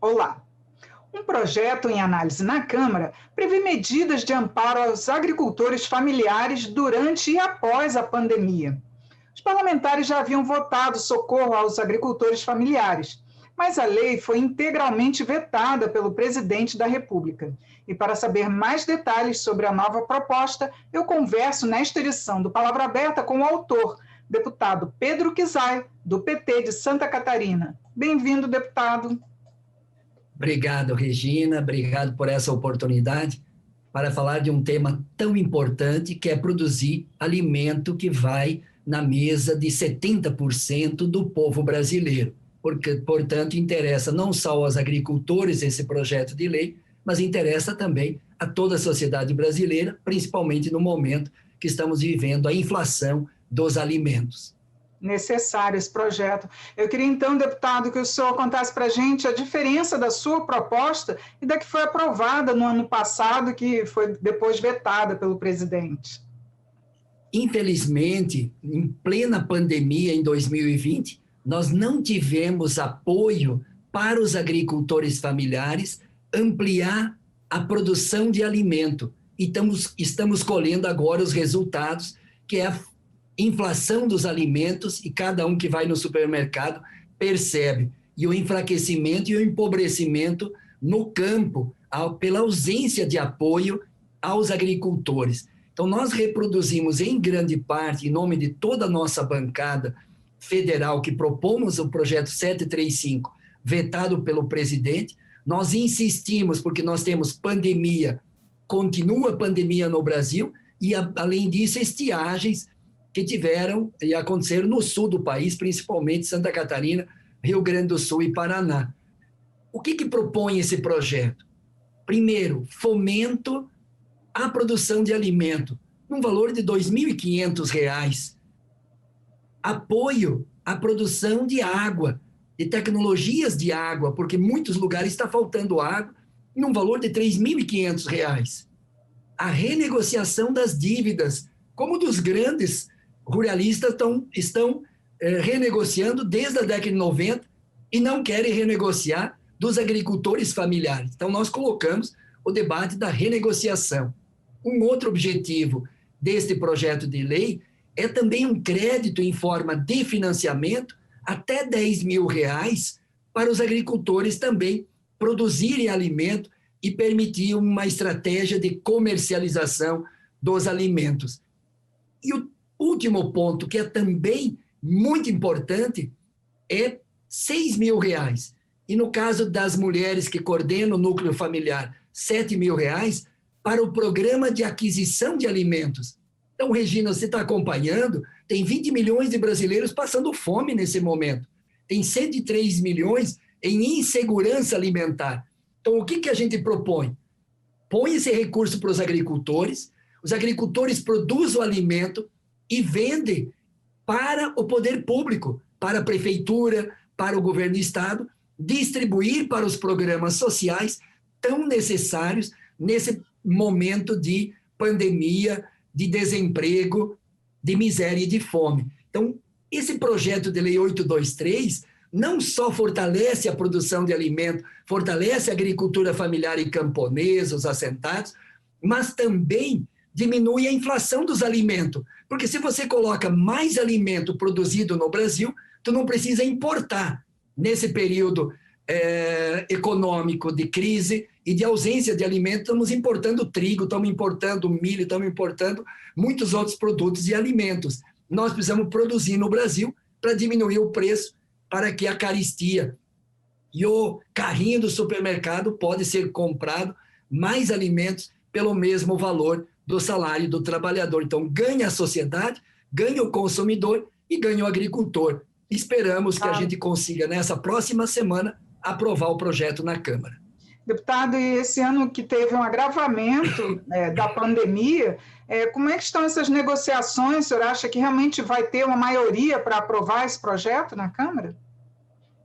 Olá! Um projeto em análise na Câmara prevê medidas de amparo aos agricultores familiares durante e após a pandemia. Os parlamentares já haviam votado socorro aos agricultores familiares, mas a lei foi integralmente vetada pelo presidente da República. E para saber mais detalhes sobre a nova proposta, eu converso nesta edição do Palavra Aberta com o autor, deputado Pedro Kizai, do PT de Santa Catarina. Bem-vindo, deputado. Obrigado, Regina. Obrigado por essa oportunidade para falar de um tema tão importante que é produzir alimento que vai na mesa de 70% do povo brasileiro. Porque, portanto, interessa não só aos agricultores esse projeto de lei, mas interessa também a toda a sociedade brasileira, principalmente no momento que estamos vivendo a inflação dos alimentos. Necessário esse projeto. Eu queria então, deputado, que o senhor contasse para a gente a diferença da sua proposta e da que foi aprovada no ano passado, que foi depois vetada pelo presidente. Infelizmente, em plena pandemia em 2020, nós não tivemos apoio para os agricultores familiares ampliar a produção de alimento. E estamos colhendo agora os resultados, que é a inflação dos alimentos, e cada um que vai no supermercado percebe, e o enfraquecimento e o empobrecimento no campo, pela ausência de apoio aos agricultores. Então, nós reproduzimos em grande parte, em nome de toda a nossa bancada federal, que propomos o projeto 735, vetado pelo presidente, nós insistimos, porque nós temos pandemia, continua a pandemia no Brasil, e além disso, estiagens que tiveram e aconteceram no sul do país, principalmente Santa Catarina, Rio Grande do Sul e Paraná. O que propõe esse projeto? Primeiro, fomento à produção de alimento, num valor de R$ 2.500. Apoio à produção de água, de tecnologias de água, porque em muitos lugares está faltando água, num valor de R$ 3.500. A renegociação das dívidas, como dos grandes ruralistas estão renegociando desde a década de 90 e não querem renegociar dos agricultores familiares. Então, nós colocamos o debate da renegociação. Um outro objetivo deste projeto de lei é também um crédito em forma de financiamento até R$ 10.000 para os agricultores também produzirem alimento e permitir uma estratégia de comercialização dos alimentos. E o último ponto, que é também muito importante, é R$ 6.000. E no caso das mulheres que coordenam o núcleo familiar, R$ 7.000 para o programa de aquisição de alimentos. Então, Regina, você está acompanhando, tem 20 milhões de brasileiros passando fome nesse momento. Tem 103 milhões em insegurança alimentar. Então, o que a gente propõe? Põe esse recurso para os agricultores produzem o alimento e vendem para o poder público, para a prefeitura, para o governo do estado, distribuir para os programas sociais tão necessários nesse momento de pandemia, de desemprego, de miséria e de fome. Então, esse projeto de lei 823 não só fortalece a produção de alimento, fortalece a agricultura familiar e camponesa, os assentados, mas também diminui a inflação dos alimentos. Porque se você coloca mais alimento produzido no Brasil, tu não precisa importar. Nesse período econômico de crise e de ausência de alimento, estamos importando trigo, estamos importando milho, estamos importando muitos outros produtos e alimentos. Nós precisamos produzir no Brasil para diminuir o preço, para que a carestia e o carrinho do supermercado pode ser comprado mais alimentos pelo mesmo valor do salário do trabalhador. Então, ganha a sociedade, ganha o consumidor e ganha o agricultor. Esperamos que a gente consiga, nessa próxima semana, aprovar o projeto na Câmara. Deputado, e esse ano que teve um agravamento da pandemia, como é que estão essas negociações? O senhor acha que realmente vai ter uma maioria para aprovar esse projeto na Câmara?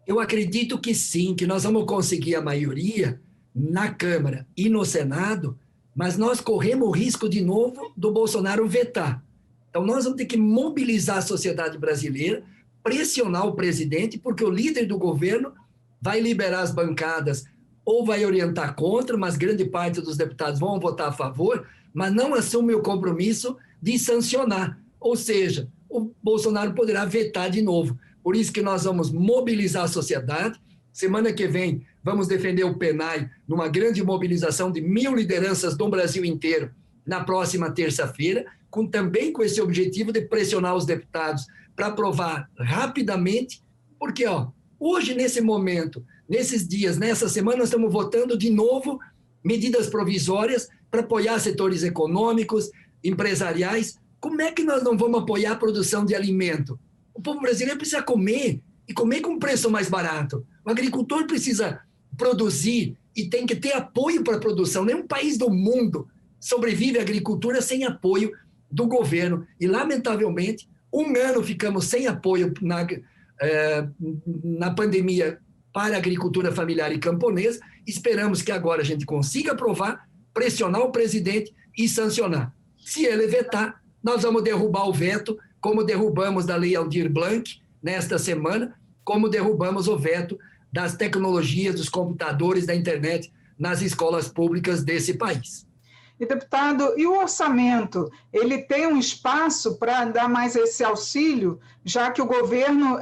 Eu acredito que sim, que nós vamos conseguir a maioria na Câmara e no Senado, mas nós corremos o risco de novo do Bolsonaro vetar. Então nós vamos ter que mobilizar a sociedade brasileira, pressionar o presidente, porque o líder do governo vai liberar as bancadas ou vai orientar contra, mas grande parte dos deputados vão votar a favor, mas não assume o compromisso de sancionar. Ou seja, o Bolsonaro poderá vetar de novo. Por isso que nós vamos mobilizar a sociedade. Semana que vem, vamos defender o PENAI numa grande mobilização de 1.000 lideranças do Brasil inteiro na próxima terça-feira, também com esse objetivo de pressionar os deputados para aprovar rapidamente, porque hoje, nesse momento, nesses dias, nessa semana, nós estamos votando de novo medidas provisórias para apoiar setores econômicos, empresariais. Como é que nós não vamos apoiar a produção de alimento? O povo brasileiro precisa comer, e comer com preço mais barato. O agricultor precisa produzir e tem que ter apoio para a produção. Nenhum país do mundo sobrevive à agricultura sem apoio do governo. E, lamentavelmente, 1 ano ficamos sem apoio na pandemia para a agricultura familiar e camponesa. Esperamos que agora a gente consiga aprovar, pressionar o presidente e sancionar. Se ele vetar, nós vamos derrubar o veto, como derrubamos da Lei Aldir Blanc nesta semana, como derrubamos o veto das tecnologias, dos computadores, da internet nas escolas públicas desse país. E, deputado, e o orçamento? Ele tem um espaço para dar mais esse auxílio, já que o governo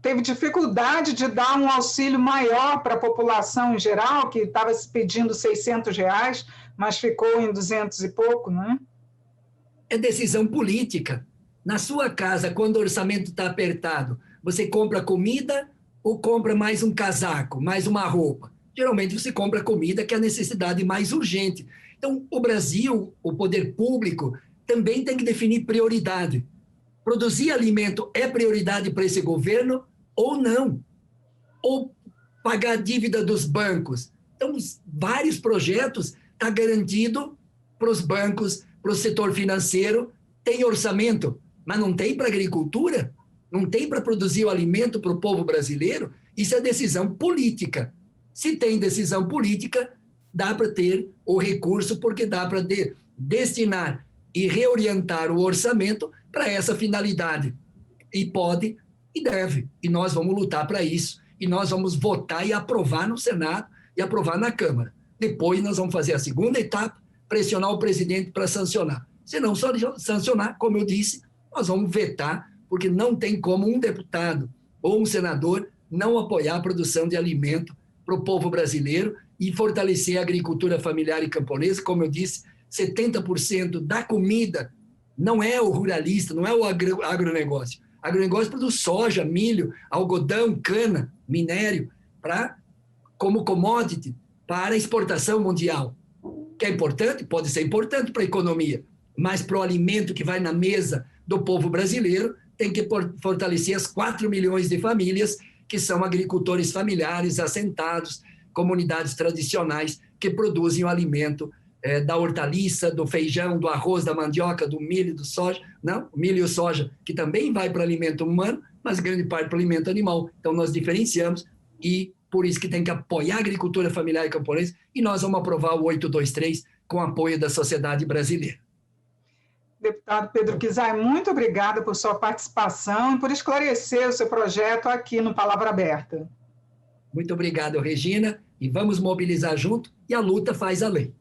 teve dificuldade de dar um auxílio maior para a população em geral, que estava se pedindo R$600, mas ficou em 200 e pouco, não é? É decisão política. Na sua casa, quando o orçamento está apertado, você compra comida ou compra mais um casaco, mais uma roupa? Geralmente você compra comida, que é a necessidade mais urgente. Então, o Brasil, o poder público, também tem que definir prioridade. Produzir alimento é prioridade para esse governo ou não? Ou pagar a dívida dos bancos? Então, vários projetos estão garantidos para os bancos, para o setor financeiro, tem orçamento, mas não tem para a agricultura, não tem para produzir o alimento para o povo brasileiro. Isso é decisão política. Se tem decisão política, dá para ter o recurso, porque dá para destinar e reorientar o orçamento para essa finalidade. E pode e deve. E nós vamos lutar para isso. E nós vamos votar e aprovar no Senado e aprovar na Câmara. Depois nós vamos fazer a segunda etapa, pressionar o presidente para sancionar. Se não sancionar, como eu disse, nós vamos vetar, porque não tem como um deputado ou um senador não apoiar a produção de alimento para o povo brasileiro e fortalecer a agricultura familiar e camponesa. Como eu disse, 70% da comida não é o ruralista, não é o agronegócio. O agronegócio produz soja, milho, algodão, cana, minério, como commodity para a exportação mundial. Que é importante? Pode ser importante para a economia, mas para o alimento que vai na mesa do povo brasileiro, tem que fortalecer as 4 milhões de famílias que são agricultores familiares, assentados, comunidades tradicionais que produzem o alimento da hortaliça, do feijão, do arroz, da mandioca, do milho, do soja. Não, o milho e o soja, que também vai para o alimento humano, mas grande parte para o alimento animal. Então, nós diferenciamos e por isso que tem que apoiar a agricultura familiar e camponesa, e nós vamos aprovar o 823 com apoio da sociedade brasileira. Deputado Pedro Kizai, muito obrigada por sua participação e por esclarecer o seu projeto aqui no Palavra Aberta. Muito obrigado, Regina, e vamos mobilizar junto, e a luta faz a lei.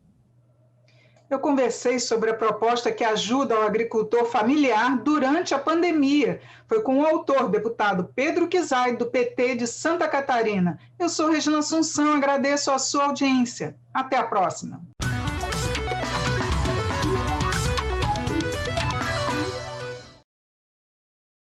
Eu conversei sobre a proposta que ajuda o agricultor familiar durante a pandemia. Foi com o autor, deputado Pedro Kizai, do PT de Santa Catarina. Eu sou Regina Assunção, agradeço a sua audiência. Até a próxima.